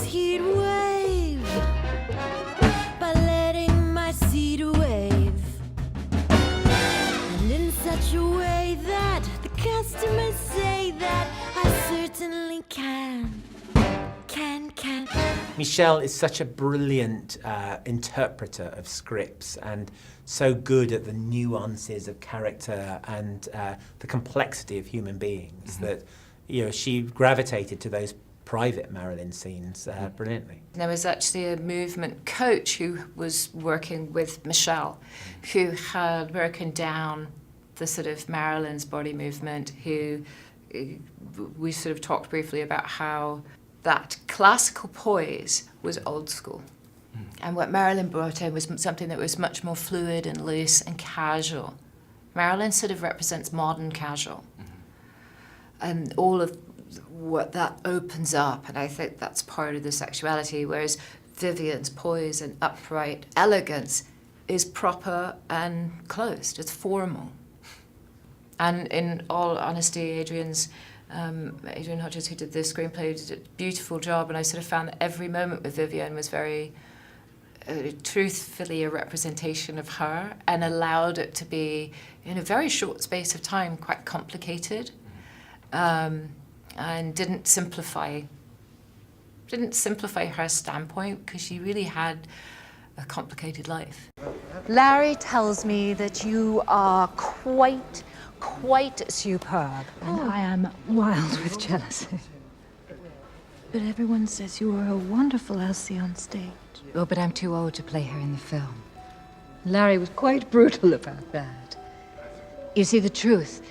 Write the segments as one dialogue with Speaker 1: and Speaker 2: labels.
Speaker 1: he'd wave by letting my seed wave, and in such a way that the customers say that I certainly can.
Speaker 2: Michelle is such a brilliant interpreter of scripts and so good at the nuances of character and the complexity of human beings that, you know, she gravitated to those private Marilyn scenes brilliantly.
Speaker 3: There was actually a movement coach who was working with Michelle, who had broken down the sort of Marilyn's body movement, who we sort of talked briefly about how that classical poise was old school. And what Marilyn brought in was something that was much more fluid and loose and casual. Marilyn sort of represents modern casual. And all of what that opens up, and I think that's part of the sexuality, whereas Vivian's poise and upright elegance is proper and closed, it's formal. And in all honesty, Adrian Hodges, who did the screenplay, did a beautiful job, and I sort of found that every moment with Vivian was very truthfully a representation of her, and allowed it to be, in a very short space of time, quite complicated, and didn't simplify her standpoint, because she really had a complicated life.
Speaker 4: Larry tells me that you are quite superb, and I am wild with jealousy. But everyone says you are a wonderful Elsie on stage.
Speaker 5: Oh, but I'm too old to play her in the film. Larry was quite brutal about that. You see, the truth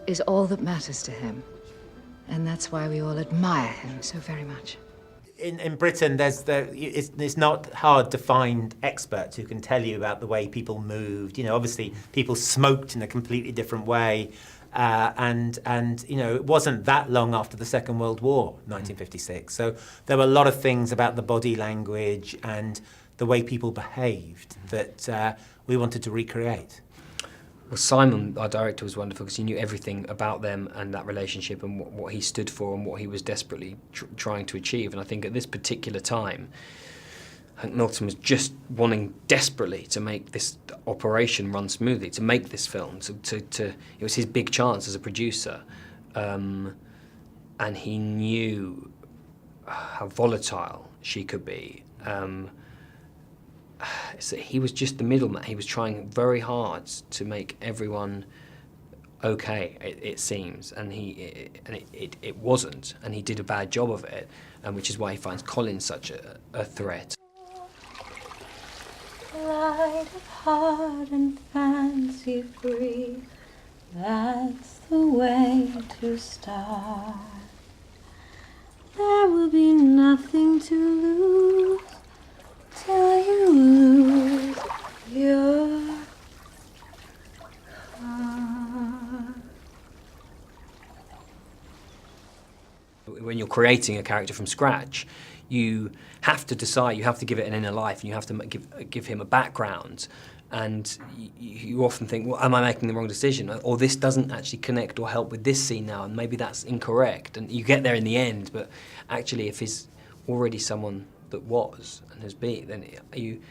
Speaker 5: is all that matters to him, and that's why we all admire him so very much.
Speaker 2: In Britain, it's not hard to find experts who can tell you about the way people moved. You know, obviously people smoked in a completely different way, and you know, it wasn't that long after the Second World War, 1956. So there were a lot of things about the body language and the way people behaved that we wanted to recreate.
Speaker 6: Well, Simon, our director, was wonderful because he knew everything about them and that relationship and what he stood for and what he was desperately trying to achieve. And I think at this particular time, Hank Milton was just wanting desperately to make this operation run smoothly, to make this film. It was his big chance as a producer. And he knew how volatile she could be. So he was just the middleman. He was trying very hard to make everyone okay, it seems, and it wasn't, and he did a bad job of it, and which is why he finds Colin such a threat.
Speaker 4: Light of heart and fancy free, that's the way to start. There will be nothing to lose till you lose your heart.
Speaker 6: When you're creating a character from scratch, you have to decide, you have to give it an inner life, and you have to give him a background. And you often think, well, am I making the wrong decision? Or this doesn't actually connect or help with this scene now, and maybe that's incorrect. And you get there in the end, but actually if he's already someone that was and has been, then you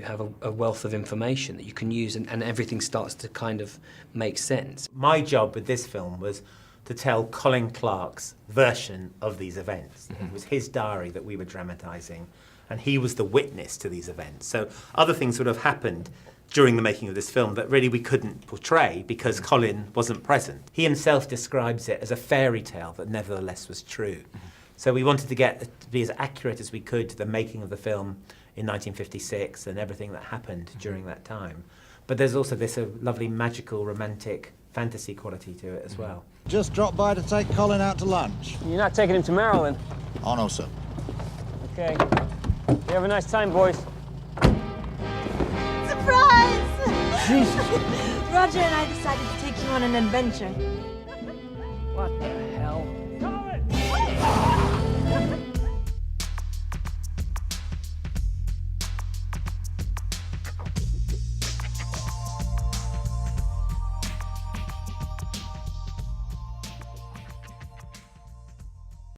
Speaker 6: have a wealth of information that you can use, and everything starts to kind of make sense.
Speaker 2: My job with this film was to tell Colin Clark's version of these events. It was his diary that we were dramatising, and he was the witness to these events. So other things would have happened during the making of this film that really we couldn't portray because Colin wasn't present. He himself describes it as a fairy tale that nevertheless was true. So we wanted to be as accurate as we could to the making of the film in 1956 and everything that happened during that time. But there's also this lovely magical, romantic fantasy quality to it as well.
Speaker 7: Just dropped by to take Colin out to lunch.
Speaker 8: You're not taking him to Marilyn?
Speaker 7: Oh, no, sir.
Speaker 8: Okay. You have a nice time, boys.
Speaker 1: Surprise!
Speaker 8: Jesus.
Speaker 1: Roger and I decided to take you on an adventure.